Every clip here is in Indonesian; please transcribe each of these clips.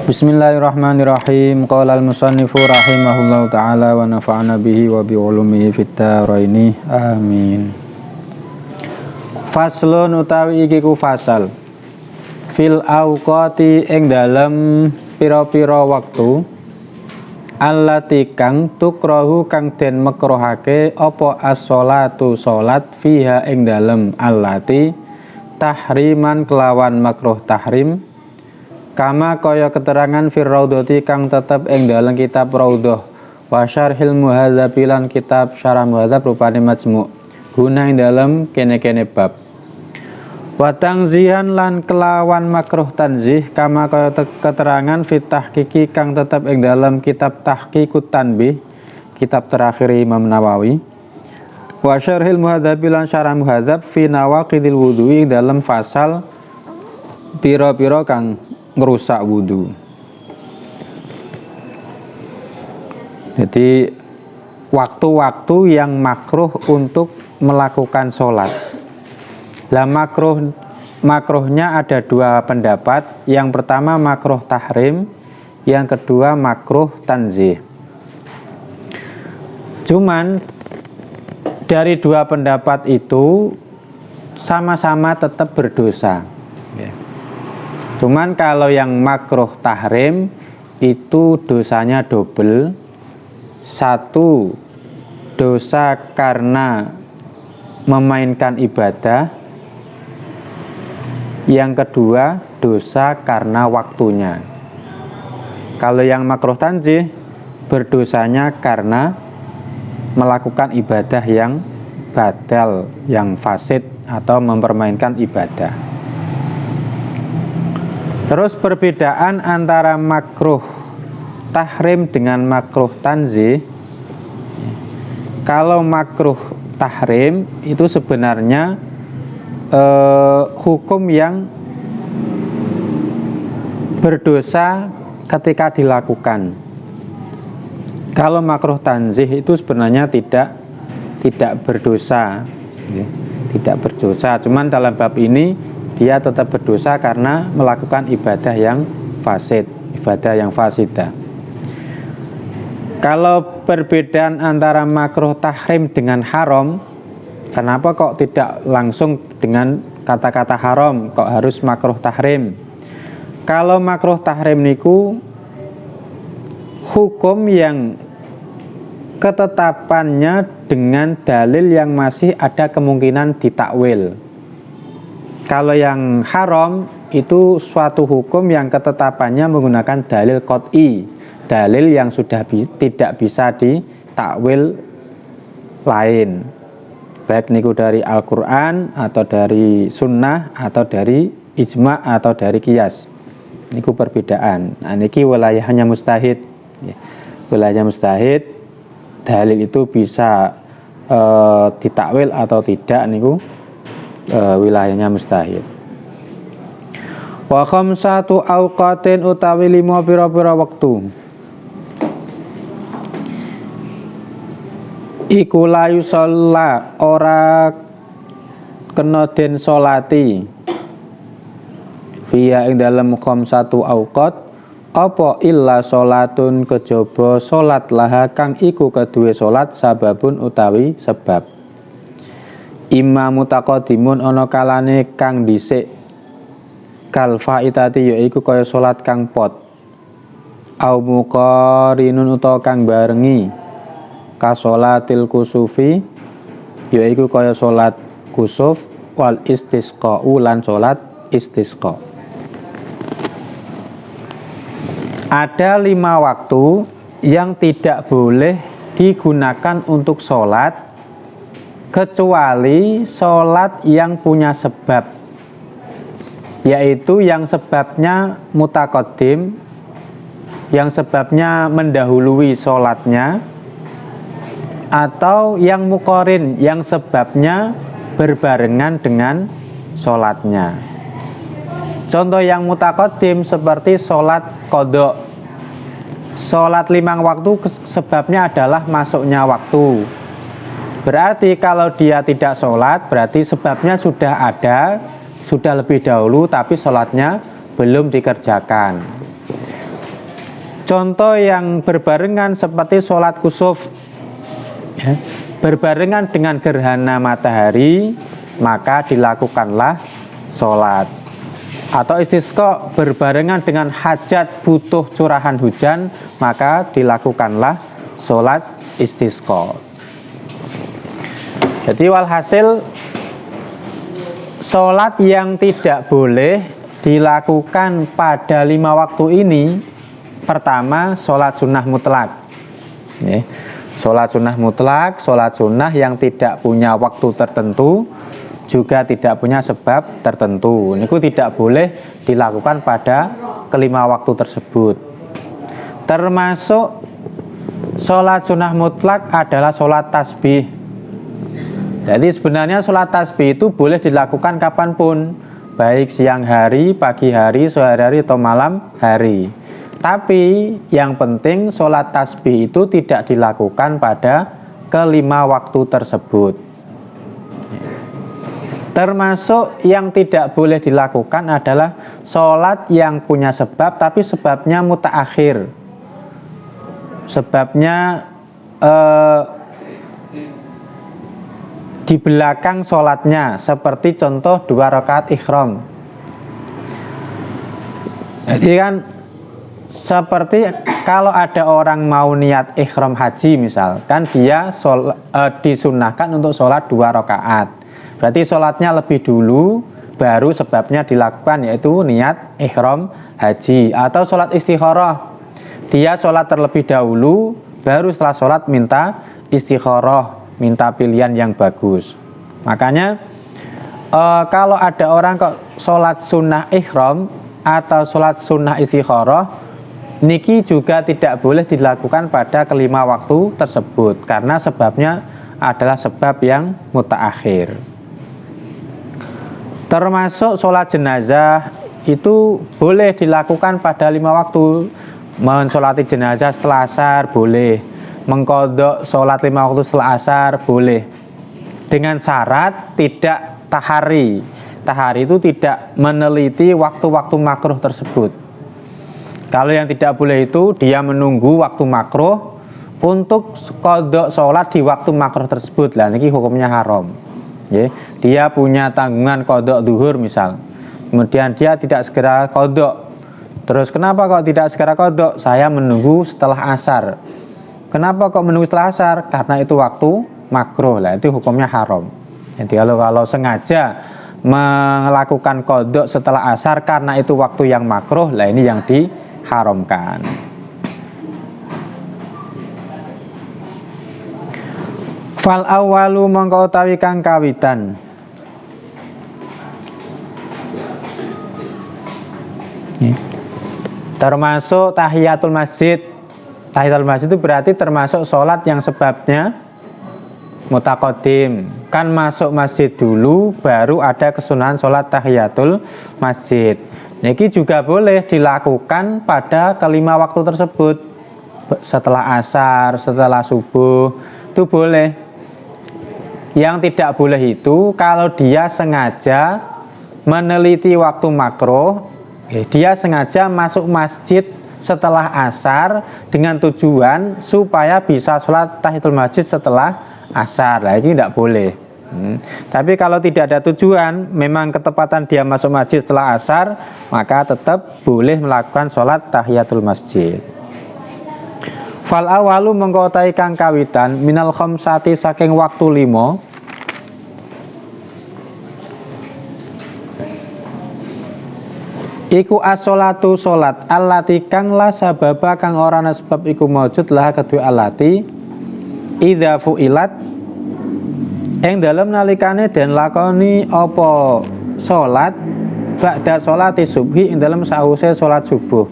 Bismillahirrahmanirrahim. Qala al-musannifu rahimahullahu ta'ala wa nafa'ana bihi wa bi ulumihi fid dharaini. Amin. Faslun utawi iki ku fasal. Fil auqati ing dalem pira-pira wektu allati kang tukrahu kang den makruhake apa as-sholatu salat fiha ing dalem allati tahriman kelawan makruh tahrim. Kama kaya keterangan fir raudhati kang tetep ing dalam kitab Raudhah wa syarhil muhadzab lan kitab syarah muhadzab rupane majmu' guna ing dalam kene-kene bab wa tangzihan lan kelawan makruh tanzih kama kaya keterangan fit tahqiqi kang tetep ing dalam kitab Tahqiqut Tanbih kitab terakhir Imam Nawawi wa syarhil muhadzab lan syarah muhadzab fi nawaqidil wudhu ing dalam fasal pira-pira kang ngerusak wudhu. Jadi waktu-waktu yang makruh untuk melakukan sholat. Lah makruhnya ada dua pendapat. Yang pertama makruh tahrim, yang kedua makruh tanzih. Cuman dari dua pendapat itu sama-sama tetap berdosa. Cuman kalau yang makruh tahrim itu dosanya double. Satu, dosa karena memainkan ibadah. Yang kedua, dosa karena waktunya. Kalau yang makruh tanzih, berdosanya karena melakukan ibadah yang batal, yang fasid atau mempermainkan ibadah. Terus perbedaan antara makruh tahrim dengan makruh tanzih. Kalau makruh tahrim itu sebenarnya hukum yang berdosa ketika dilakukan. Kalau makruh tanzih itu sebenarnya tidak berdosa, tidak berdosa. Cuman dalam bab ini dia tetap berdosa karena melakukan ibadah yang fasid, ibadah yang fasidah. Kalau perbedaan antara makruh tahrim dengan haram, kenapa kok tidak langsung dengan kata-kata haram, kok harus makruh tahrim? Kalau makruh tahrim niku hukum yang ketetapannya dengan dalil yang masih ada kemungkinan ditakwil. Kalau yang haram itu suatu hukum yang ketetapannya menggunakan dalil qot'i, dalil yang sudah tidak bisa ditakwil lain, baik niku dari Al-Quran atau dari Sunnah atau dari ijma' atau dari qiyas. Niku perbedaan. Nah, niki wilayahnya mustahid. Wilayahnya mustahid, dalil itu bisa ditakwil atau tidak niku wilayahnya mustahil. Wa khamsatu awqatin utawi 5 pira-pira wektu iku layu sholat ora kena den sholati fiya ing dalem khamsatu awqat apa illa sholatun kejaba sholat laha kang iku keduwe sholat sababun utawi sebab. Imam mutaqaddimun ana kalane kang dhisik kal faitati yaiku kaya salat kang pot au muqarinun utawa kang barengi ka salatil kusufi yaiku kaya salat kusuf wal istisqa lan salat istisqa. Ada 5 waktu yang tidak boleh digunakan untuk salat kecuali sholat yang punya sebab, yaitu yang sebabnya mutaqaddim, yang sebabnya mendahului sholatnya, atau yang muqarin, yang sebabnya berbarengan dengan sholatnya. Contoh yang mutaqaddim seperti sholat qadha. Sholat 5 waktu sebabnya adalah masuknya waktu. Berarti kalau dia tidak sholat, berarti sebabnya sudah ada, sudah lebih dahulu, tapi sholatnya belum dikerjakan. Contoh yang berbarengan seperti sholat kusuf, ya, berbarengan dengan gerhana matahari, maka dilakukanlah sholat. Atau istisqa berbarengan dengan hajat butuh curahan hujan, maka dilakukanlah sholat istisqa. Jadi walhasil sholat yang tidak boleh dilakukan pada 5 waktu ini, pertama sholat sunnah mutlak. Sholat sunnah mutlak, sholat sunnah yang tidak punya waktu tertentu, juga tidak punya sebab tertentu. Ini tidak boleh dilakukan pada kelima waktu tersebut. Termasuk sholat sunnah mutlak adalah sholat tasbih. Jadi sebenarnya sholat tasbih itu boleh dilakukan kapanpun, baik siang hari, pagi hari, sore hari, atau malam hari. Tapi yang penting sholat tasbih itu tidak dilakukan pada kelima waktu tersebut. Termasuk yang tidak boleh dilakukan adalah sholat yang punya sebab, tapi sebabnya mutaakhir. Sebabnya di belakang sholatnya, seperti contoh 2 rakaat ihram. Jadi kan seperti kalau ada orang mau niat ihram haji misal, kan dia disunahkan untuk sholat 2 rakaat. Berarti sholatnya lebih dulu, baru sebabnya dilakukan, yaitu niat ihram haji. Atau sholat istikharah, dia sholat terlebih dahulu, baru setelah sholat minta istikharah, minta pilihan yang bagus. Makanya kalau ada orang kok sholat sunnah ihram atau sholat sunnah istikharah, niki juga tidak boleh dilakukan pada kelima waktu tersebut, karena sebabnya adalah sebab yang mutaakhir. Termasuk sholat jenazah itu boleh dilakukan pada 5 waktu. Mensolati jenazah setelah asar boleh, mengqadha sholat 5 waktu setelah asar boleh, dengan syarat tidak tahari. Tahari itu tidak meneliti waktu-waktu makruh tersebut. Kalau yang tidak boleh itu dia menunggu waktu makruh untuk qadha sholat di waktu makruh tersebut. Lah niki hukumnya haram. Dia punya tanggungan qadha zuhur misal, kemudian dia tidak segera qadha. Terus kenapa kok tidak segera qadha? Saya menunggu setelah asar. Kenapa kok menunggu setelah asar? Karena itu waktu makruh. Lah itu hukumnya haram. Jadi kalau sengaja melakukan qadha setelah asar karena itu waktu yang makruh, lah ini yang diharamkan. Fal awalu mongko utawi kang kawitan. Termasuk tahiyatul masjid. Tahiyatul masjid itu berarti termasuk sholat yang sebabnya mutaqaddim. Kan masuk masjid dulu, baru ada kesunahan sholat tahiyatul masjid. Niki juga boleh dilakukan pada kelima waktu tersebut. Setelah asar, setelah subuh, itu boleh. Yang tidak boleh itu kalau dia sengaja meneliti waktu makruh, dia sengaja masuk masjid setelah asar dengan tujuan supaya bisa sholat tahiyatul masjid setelah asar. Nah ini tidak boleh. Tapi kalau tidak ada tujuan, memang ketepatan dia masuk masjid setelah asar, maka tetap boleh melakukan sholat tahiyatul masjid. Fal awalu mengkotai kang kawitan minal khamsati saking waktu 5. Iku as-sholatu sholat allati kang la sababa kang ora ana sebab iku maujud lah kedue allati idza fuilat ing dalem nalikane den lakoni apa sholat ba'da sholati subhi ing dalem sause sholat subuh.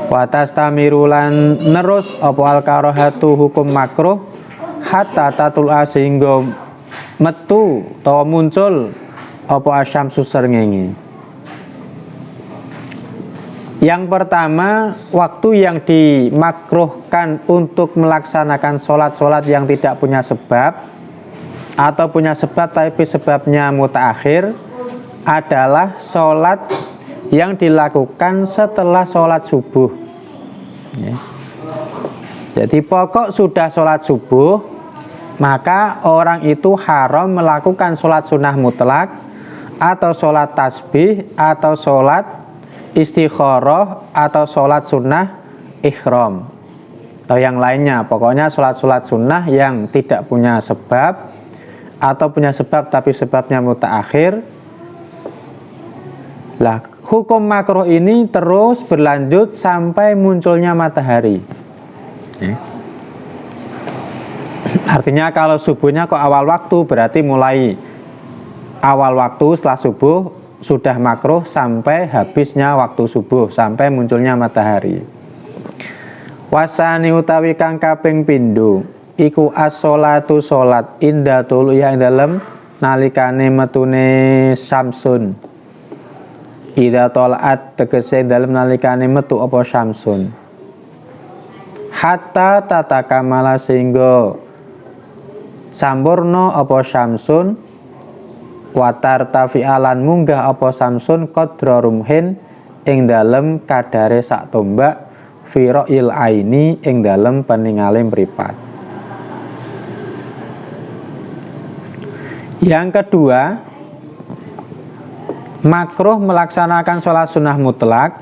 Wa tastamirulan nerus apa al-karahatu hukum makruh hatta tatul sehingga metu utawa muncul apa asyamsu srengenge. Yang pertama, waktu yang dimakruhkan untuk melaksanakan sholat-sholat yang tidak punya sebab atau punya sebab tapi sebabnya mutaakhir adalah sholat yang dilakukan setelah sholat subuh. Ya. Jadi pokok sudah sholat subuh, maka orang itu haram melakukan sholat sunnah mutlak atau sholat tasbih atau sholat istikharah atau sholat sunnah ihram atau yang lainnya. Pokoknya sholat-sholat sunnah yang tidak punya sebab atau punya sebab tapi sebabnya mutaakhir. Lah, hukum makruh ini terus berlanjut sampai munculnya matahari. Artinya kalau subuhnya kok awal waktu, berarti mulai awal waktu setelah subuh sudah makruh sampai habisnya waktu subuh, sampai munculnya matahari. Wasani utawi kang kaping pindho iku as-sholatu sholat inda tuluya ing dalem nalikane metune syamsun. Idza tolaat tegese dalem nalikane metu apa syamsun. Hatta tatakamala sehingga sampurna apa syamsun watar tafi'alan munggah apa samsun qadra rumhin ing dalem kadare sak tombak fira'il aini ing dalem peningale mripat. Yang kedua, makruh melaksanakan sholat sunnah mutlak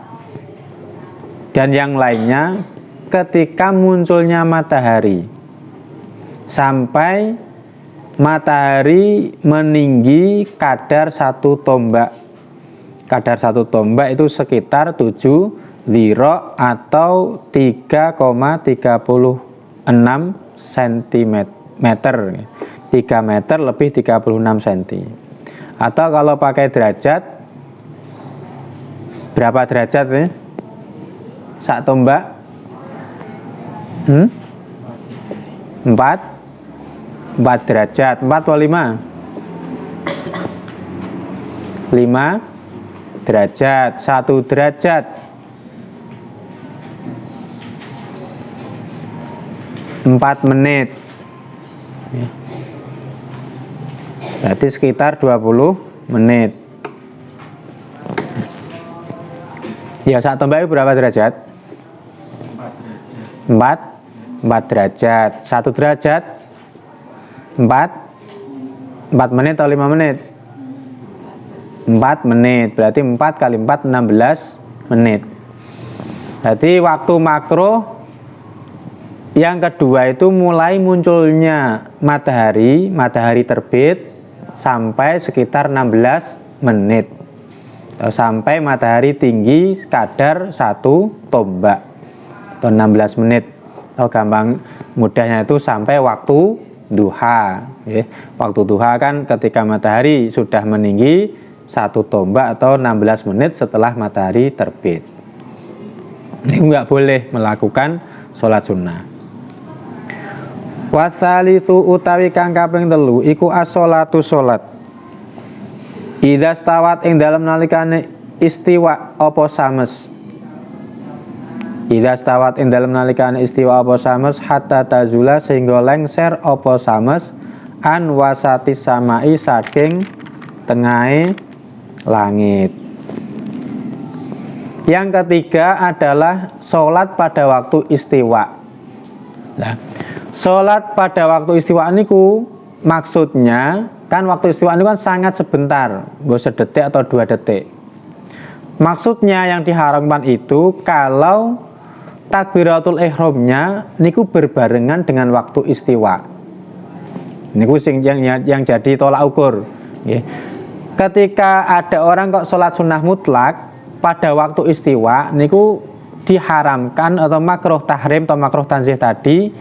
dan yang lainnya ketika munculnya matahari sampai matahari meninggi kadar satu tombak. Kadar satu tombak itu sekitar 7 dhira atau 3,36 cm. 3 meter lebih 36 cm. Atau kalau pakai derajat, berapa derajat nih? Sak tombak? 4 derajat. 4 atau 5? 5 derajat. 1 derajat 4 menit. Jadi sekitar 20 menit. Ya, sak tombak itu berapa derajat? 4 derajat. 1 derajat 4 menit atau 5 menit? 4 menit. Berarti 4 kali 4 16 menit. Jadi waktu makruh yang kedua itu mulai munculnya matahari terbit sampai sekitar 16 menit. Sampai matahari tinggi kadar 1 tombak atau 16 menit. Atau gampang mudahnya itu sampai waktu duha. Waktu duha kan ketika matahari sudah meninggi 1 tombak atau 16 menit setelah matahari terbit. Ini nggak boleh melakukan sholat sunnah. Wasalitsu utawi kang kaping 3 iku as-sholatu sholat. Idza stawat ing dalem nalikane istiwa apa sames. Idza stawat ing dalem nalikane istiwa apa sames hatta tazula sehingga lengser apa sames an wasati samai saking tengahe langit. Yang ketiga adalah sholat pada waktu istiwa. Nah, sholat pada waktu istiwa niku maksudnya kan waktu istiwa ini kan sangat sebentar, sedetik atau 2 detik. Maksudnya yang diharamkan itu kalau takbiratul ihramnya niku berbarengan dengan waktu istiwa. Niku yang jadi tolak ukur. Ketika ada orang kok sholat sunnah mutlak pada waktu istiwa, niku diharamkan atau makruh tahrim atau makruh tanzih tadi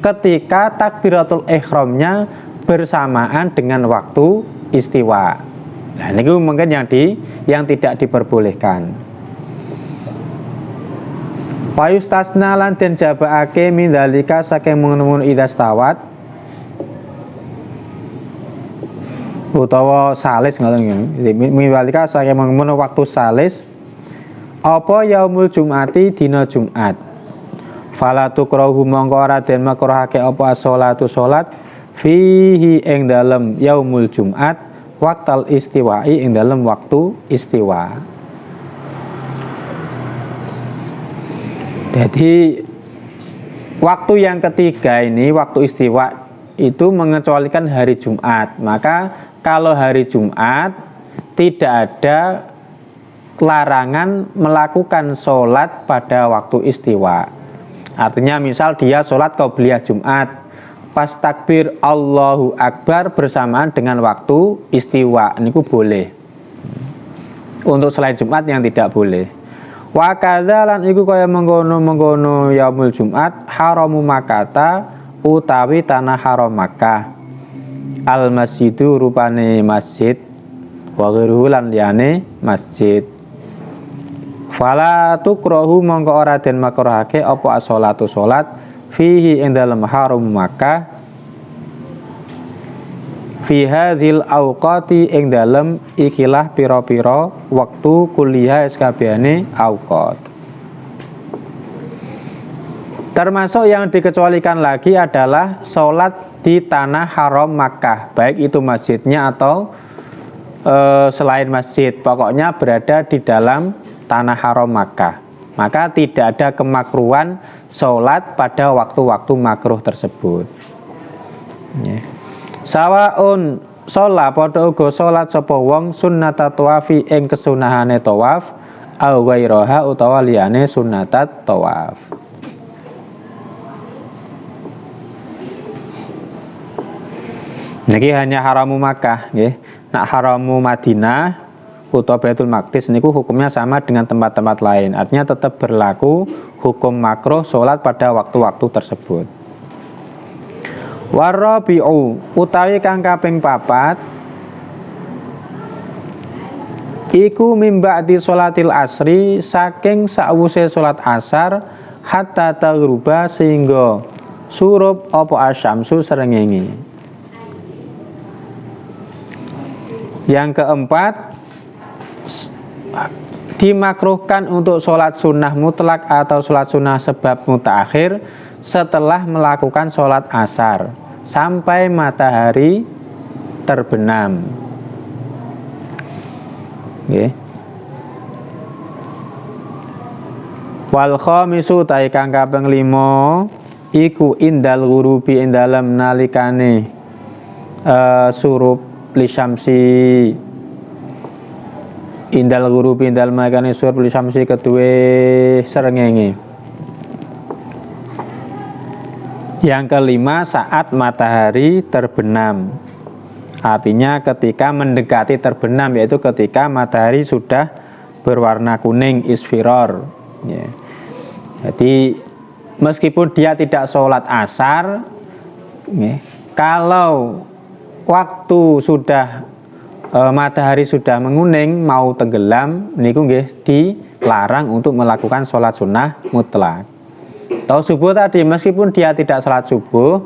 ketika takbiratul ihramnya bersamaan dengan waktu istiwa. Nah, ini mungkin yang tidak diperbolehkan. Wayustasna lan den jabaake min dzalika saking mengun idastawat utawa salis ngoten nggih. Min dzalika saking mengun waktu salis apa yaumul jumati dina Jumat. Fala tukrahu mongko ora den makruhake apa as-sholatu sholat fihi ing dalem yaumul Jumat waktal istiwai ing dalem waktu istiwa. Jadi waktu yang ketiga ini, waktu istiwa itu mengecualikan hari Jumat. Maka kalau hari Jumat tidak ada larangan melakukan sholat pada waktu istiwa. Artinya misal dia sholat qobliyah Jumat, pas takbir Allahu Akbar bersamaan dengan waktu istiwa, ini boleh. Untuk selain Jumat yang tidak boleh. Wa kadzalan iku kaya mengkono-mengkono yaumul Jumat haramu makata utawi tanah haram Makkah. Al masjidu rupane masjid wa ghairuhu lan liyane masjid. Fala tukrahu mongko ora den makruhake apa as-sholatu salat fihi ing dalem haram Makkah fi hadzal auqati ing dalem ikilah pira-pira wektu kuliah sakabehane auqat. Termasuk yang dikecualikan lagi adalah sholat di tanah haram Makkah, baik itu masjidnya atau selain masjid, pokoknya berada di dalam tanah haram Makkah. Maka tidak ada kemakruhan sholat pada waktu-waktu makruh tersebut. Sawaun sholat padha uga sholat sapa wong sunnatat tawafi ing kesunahane tawaf au ghairaha utawa liyane sunnatat tawaf. Niki hanya haramu Makkah nggih. Nak haramu Madinah utawa Baitul Maqdis niku hukumnya sama dengan tempat-tempat lain. Artinya tetap berlaku hukum makruh sholat pada waktu-waktu tersebut. Warabi'u utawi kang kaping 4 iku mimba'di sholatil asri saking sakwuse sholat asar hatta taghruba sehingga surup apa asyamsu srengenge. Yang keempat, dimakruhkan untuk sholat sunnah mutlak atau sholat sunnah sebab mutaakhir setelah melakukan sholat asar sampai matahari terbenam. Wal khamisu ta kang kaping 5 iku indal ghurubi ing dalem nalikane surup lisyamsi indal ghurubi indal nalikane surup lisyamsi kedue srengenge. Yang kelima saat matahari terbenam. Artinya ketika mendekati terbenam, yaitu ketika matahari sudah berwarna kuning isfiror. Jadi meskipun dia tidak sholat asar, kalau waktu sudah matahari sudah menguning mau tenggelam, niku nggih dilarang untuk melakukan sholat sunnah mutlak. Atau subuh tadi, meskipun dia tidak sholat subuh,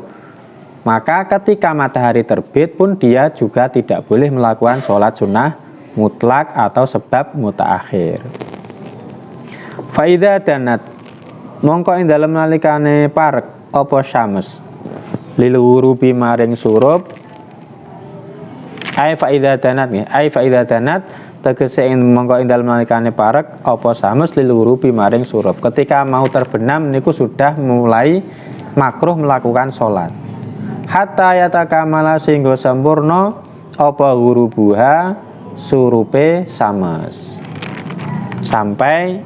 maka ketika matahari terbit pun dia juga tidak boleh melakukan sholat sunnah mutlak atau sebab mutaakhir. Faida danat mongko ing dalem nalikane parek apa syams lil ghurubi maring surup ai faida danat nggih ai faida danat tegese ing mongko ing dalem nalikane parek apa syams lil ghurubi maring surup. Ketika mau terbenam niku sudah mulai makruh melakukan sholat. Hatta yatakamala sehingga sempurna apa ghurubuha surupe samas sampai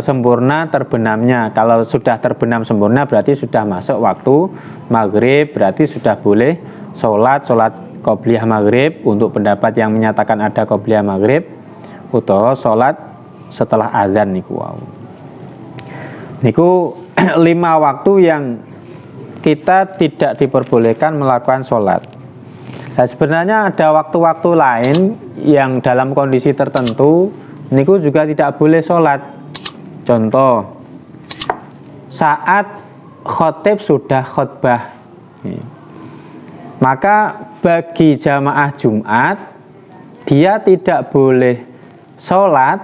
sempurna terbenamnya. Kalau sudah terbenam sempurna berarti sudah masuk waktu maghrib, berarti sudah boleh sholat qobliyah maghrib untuk pendapat yang menyatakan ada qobliyah maghrib utawa sholat setelah azan niku wau. Niku 5 waktu yang kita tidak diperbolehkan melakukan sholat. Nah, sebenarnya ada waktu-waktu lain yang dalam kondisi tertentu niku juga tidak boleh sholat. Contoh, saat khotib sudah khutbah, maka bagi jamaah Jumat dia tidak boleh sholat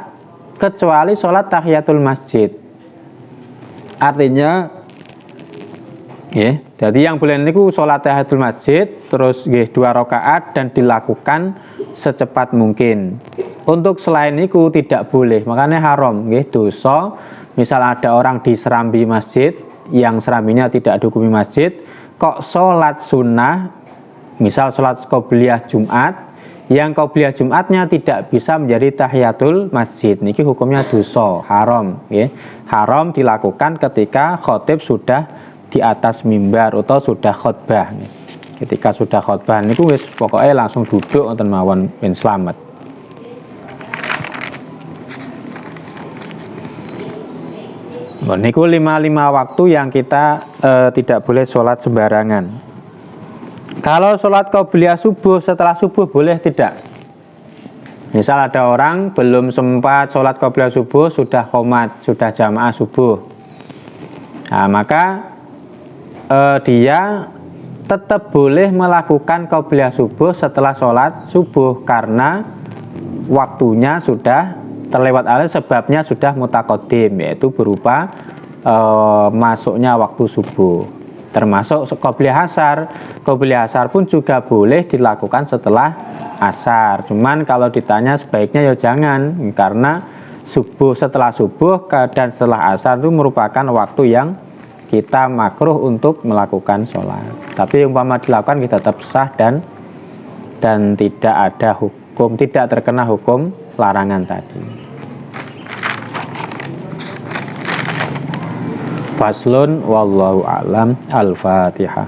kecuali sholat tahiyatul masjid. Artinya jadi yang boleh niku sholat tahiyatul masjid terus 2 rakaat dan dilakukan secepat mungkin. Untuk selain niku tidak boleh, makanya haram dosa Misal ada orang di serambi masjid yang serambinya tidak dihukumi masjid, kok sholat sunnah, misal sholat qobliyah Jumat, yang qobliyah Jumatnya tidak bisa menjadi tahiyatul masjid, niki hukumnya dosa, haram, ya. Haram dilakukan ketika khotib sudah di atas mimbar atau sudah khotbah. Ketika sudah khotbah niku wis pokoknya langsung duduk wonten mawon ben slamet. Niku 5 waktu yang kita tidak boleh sholat sembarangan. Kalau sholat qobliyah subuh setelah subuh boleh tidak? Misal ada orang belum sempat sholat qobliyah subuh sudah qomat, sudah jamaah subuh. Nah, maka dia tetap boleh melakukan qobliyah subuh setelah sholat subuh karena waktunya sudah terlewat alih, sebabnya sudah mutaqaddim, yaitu berupa masuknya waktu subuh. Termasuk qobliyah asar. Qobliyah asar pun juga boleh dilakukan setelah asar. Cuman kalau ditanya sebaiknya ya jangan, karena subuh setelah subuh dan setelah asar itu merupakan waktu yang kita makruh untuk melakukan sholat. Tapi umpama dilakukan kita tetap sah dan tidak ada hukum, tidak terkena hukum larangan tadi. Faslun wallahu a'lam. Al-Fatihah.